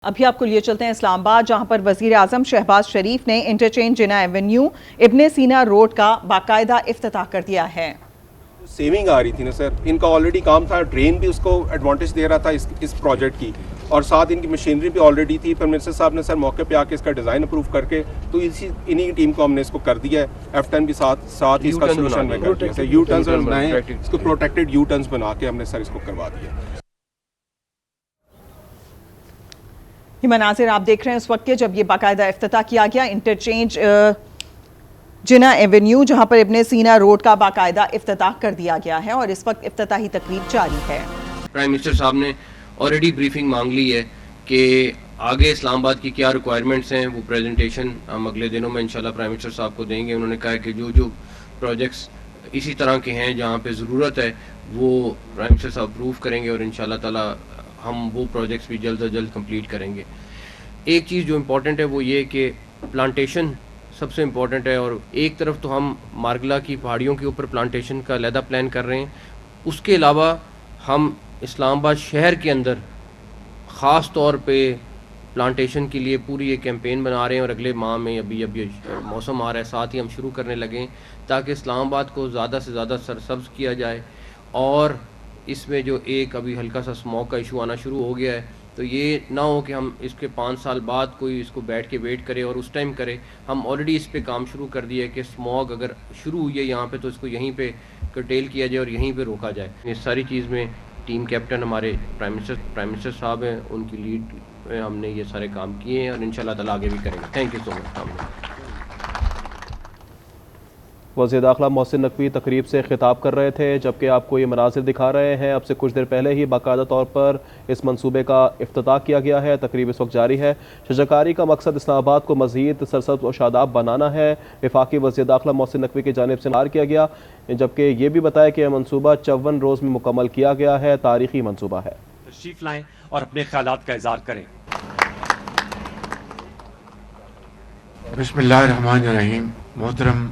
ابھی آپ کو لیے چلتے ہیں اسلام آباد، جہاں پر وزیر اعظم شہباز شریف نے انٹرچینج جناح ایونیو ابن سینا روڈ کا باقاعدہ افتتاح کر دیا ہے۔ سیونگ آ رہی تھی نا سر، ان کا آلریڈی کام تھا، ڈرین بھی اس کو ایڈوانٹیج دے رہا تھا اس پروجیکٹ کی، اور ساتھ ان کی مشینری بھی آلریڈی تھی۔ پھر منسٹر صاحب نے سر موقع پہ آ کے اس کا ڈیزائن اپروو کر کے تو انہی کی ٹیم کو ہم نے اس کو کر دیا ہے، F10 بھی ساتھ ہی اس کا سولوشن میں کر دیا ہے۔ یو ٹرنز بنائے، اس کو پروٹیکٹڈ یو ٹرنز بنا کے ہم نے سر اس کو کروا دیا۔ یہ مناظر آپ دیکھ رہے ہیں اس وقت کے جب یہ باقاعدہ افتتاح کیا گیا انٹرچینج جناح ایونیو، جہاں پر ابن سینا روڈ کا باقاعدہ افتتاح کر دیا گیا ہے، اور اس وقت افتتاحی تقریب جاری ہے۔ پرائم منسٹر صاحب نے آلریڈی بریفنگ مانگ لی ہے کہ آگے اسلام آباد کی کیا ریکوائرمنٹس ہیں، وہ پریزنٹیشن ہم اگلے دنوں میں انشاءاللہ پرائم منسٹر صاحب کو دیں گے۔ انہوں نے کہا کہ جو پروجیکٹس اسی طرح کے ہیں جہاں پہ ضرورت ہے وہ پرائم منسٹر صاحب اپروو کریں گے، اور انشاءاللہ تعالی ہم وہ پروجیکٹس بھی جلد از جلد کمپلیٹ کریں گے۔ ایک چیز جو امپورٹنٹ ہے وہ یہ کہ پلانٹیشن سب سے امپورٹنٹ ہے، اور ایک طرف تو ہم مارگلا کی پہاڑیوں کے اوپر پلانٹیشن کا علیحدہ پلان کر رہے ہیں، اس کے علاوہ ہم اسلام آباد شہر کے اندر خاص طور پہ پلانٹیشن کے لیے پوری ایک کیمپین بنا رہے ہیں، اور اگلے ماہ میں ابھی موسم آ رہا ہے، ساتھ ہی ہم شروع کرنے لگیں تاکہ اسلام آباد کو زیادہ سے زیادہ سرسبز کیا جائے۔ اور اس میں جو ایک ابھی ہلکا سا اسموگ کا ایشو آنا شروع ہو گیا ہے، تو یہ نہ ہو کہ ہم اس کے 5 سال بعد کوئی اس کو بیٹھ کے ویٹ کرے اور اس ٹائم کرے۔ ہم آلریڈی اس پہ کام شروع کر دیا ہے کہ اسموگ اگر شروع ہوئی ہے یہاں پہ تو اس کو یہیں پہ کرٹیل کیا جائے اور یہیں پہ روکا جائے۔ اس ساری چیز میں ٹیم کیپٹن ہمارے پرائم منسٹر صاحب ہیں، ان کی لیڈ میں ہم نے یہ سارے کام کیے ہیں، اور انشاءاللہ تعالیٰ آگے بھی کریں گے۔ تھینک یو سو مچ۔ وزیر داخلہ محسن نقوی تقریب سے خطاب کر رہے تھے، جبکہ آپ کو یہ مناظر دکھا رہے ہیں۔ اب سے کچھ دیر پہلے ہی باقاعدہ طور پر اس منصوبے کا افتتاح کیا گیا ہے۔ تقریب اس وقت جاری ہے۔ شجرکاری کا مقصد اسلام آباد کو مزید سرسبز و شاداب بنانا ہے۔ وفاقی وزیر داخلہ محسن نقوی کی جانب سے اظہار کیا گیا، جبکہ یہ بھی بتایا کہ یہ منصوبہ 54 روز میں مکمل کیا گیا ہے، تاریخی منصوبہ ہے۔ تشریف لائیں اور اپنے خیالات کا اظہار کریں۔ بسم اللہ الرحمن الرحیم۔ محترم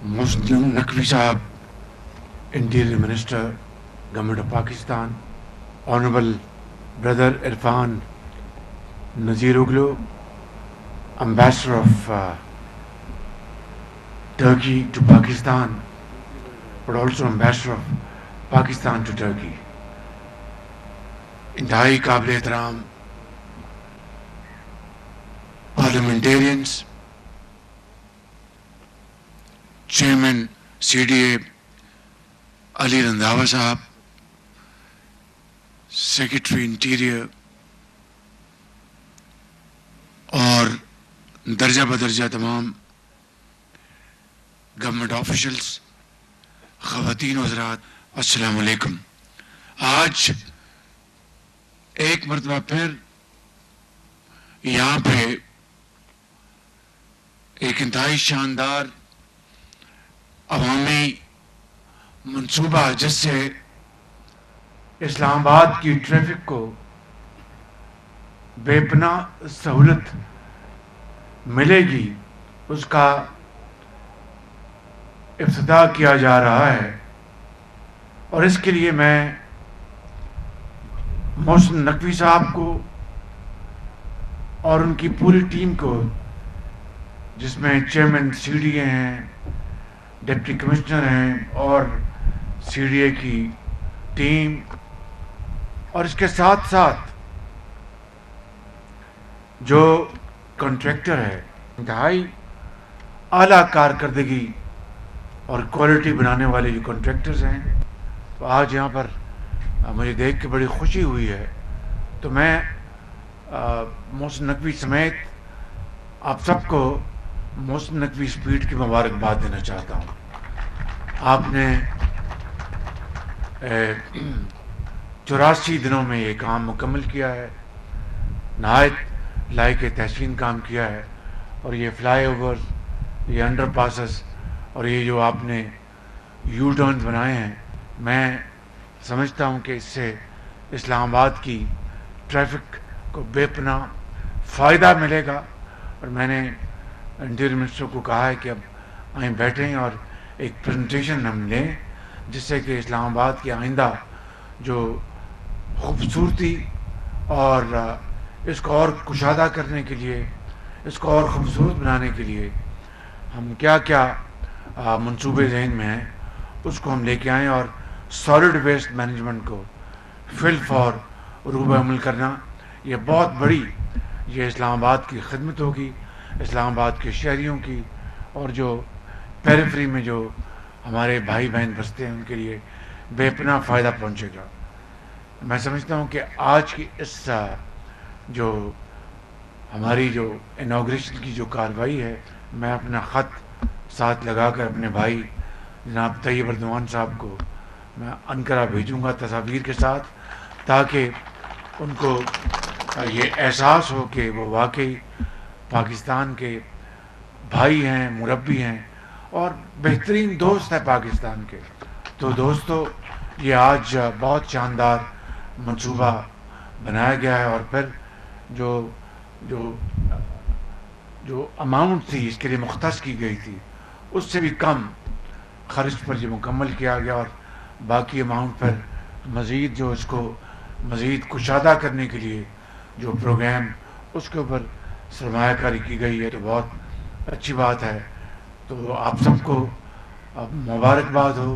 محسن نقوی صاحب، interior minister government of Pakistan, honourable brother Irfan Neziroglu, ambassador of Turkey to Pakistan but also ambassador of Pakistan to Turkey, انتہائی قابل احترام parliamentarians, chairman C D A Ali Randhawa صاحب، سیکرٹری انٹیریئر اور درجہ بدرجہ تمام گورنمنٹ آفیشلز، خواتین و حضرات، السلام علیکم۔ آج ایک مرتبہ پھر یہاں پہ ایک انتہائی شاندار عوامی منصوبہ جس سے اسلام آباد کی ٹریفک کو بے پناہ سہولت ملے گی، اس کا افتتاح کیا جا رہا ہے۔ اور اس کے لیے میں محسن نقوی صاحب کو اور ان کی پوری ٹیم کو، جس میں چیئرمین سی ڈی اے ہیں، ڈپٹی کمشنر ہیں اور سی ڈی اے کی ٹیم، اور اس کے ساتھ ساتھ جو کنٹریکٹر ہے، انتہائی اعلیٰ کارکردگی اور کوالٹی بنانے والے جو کنٹریکٹرز ہیں، تو آج یہاں پر مجھے دیکھ کے بڑی خوشی ہوئی ہے۔ تو میں محسن نقوی سمیت آپ سب کو محسن نقوی اسپیڈ کی مبارکباد دینا چاہتا ہوں۔ آپ نے 84 دنوں میں یہ کام مکمل کیا ہے، نہایت لائق تحسین کام کیا ہے، اور یہ فلائی اوور، یہ انڈر پاسز اور یہ جو آپ نے یو ٹرنز بنائے ہیں، میں سمجھتا ہوں کہ اس سے اسلام آباد کی ٹریفک کو بے پناہ فائدہ ملے گا۔ اور میں نے انٹیریئر منسٹر کو کہا ہے کہ اب آئیں بیٹھیں اور ایک پریزنٹیشن ہم لیں، جس سے کہ اسلام آباد کی آئندہ جو خوبصورتی اور اس کو اور کشادہ کرنے کے لیے، اس کو اور خوبصورت بنانے کے لیے ہم کیا کیا منصوبے ذہن میں ہیں اس کو ہم لے کے آئیں، اور سالڈ ویسٹ مینجمنٹ کو فل فار روبہ عمل کرنا، یہ بہت بڑی یہ اسلام آباد کی خدمت ہوگی، اسلام آباد کے شہریوں کی، اور جو پیریفری میں جو ہمارے بھائی بہن بستے ہیں ان کے لیے بے پناہ فائدہ پہنچے گا۔ میں سمجھتا ہوں کہ آج کی اس جو ہماری جو انوگریشن کی جو کارروائی ہے، میں اپنا خط ساتھ لگا کر اپنے بھائی جناب طیب اردوان صاحب کو میں انقرہ بھیجوں گا تصاویر کے ساتھ، تاکہ ان کو یہ احساس ہو کہ وہ واقعی پاکستان کے بھائی ہیں، مربی ہیں اور بہترین دوست ہیں پاکستان کے۔ تو دوستو، یہ آج بہت شاندار منصوبہ بنایا گیا ہے، اور پھر جو اماؤنٹ تھی اس کے لیے مختص کی گئی تھی اس سے بھی کم خرچ پر یہ مکمل کیا گیا، اور باقی اماؤنٹ پر مزید جو اس کو مزید کشادہ کرنے کے لیے جو پروگرام اس کے اوپر سرمایہ کاری کی گئی ہے، تو بہت اچھی بات ہے۔ تو آپ سب کو مبارکباد ہو،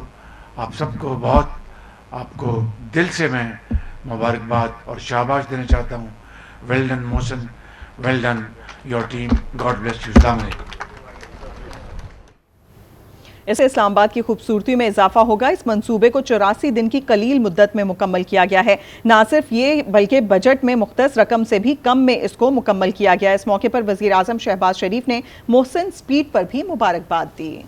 آپ سب کو بہت آپ کو دل سے میں مبارکباد اور شاباش دینا چاہتا ہوں۔ Well done Mohsin, well done your team, God bless you, السلام علیکم۔ اس سے اسلام آباد کی خوبصورتی میں اضافہ ہوگا۔ اس منصوبے کو 84 دن کی قلیل مدت میں مکمل کیا گیا ہے۔ نہ صرف یہ بلکہ بجٹ میں مختص رقم سے بھی کم میں اس کو مکمل کیا گیا۔ اس موقع پر وزیر اعظم شہباز شریف نے محسن سپیڈ پر بھی مبارکباد دی۔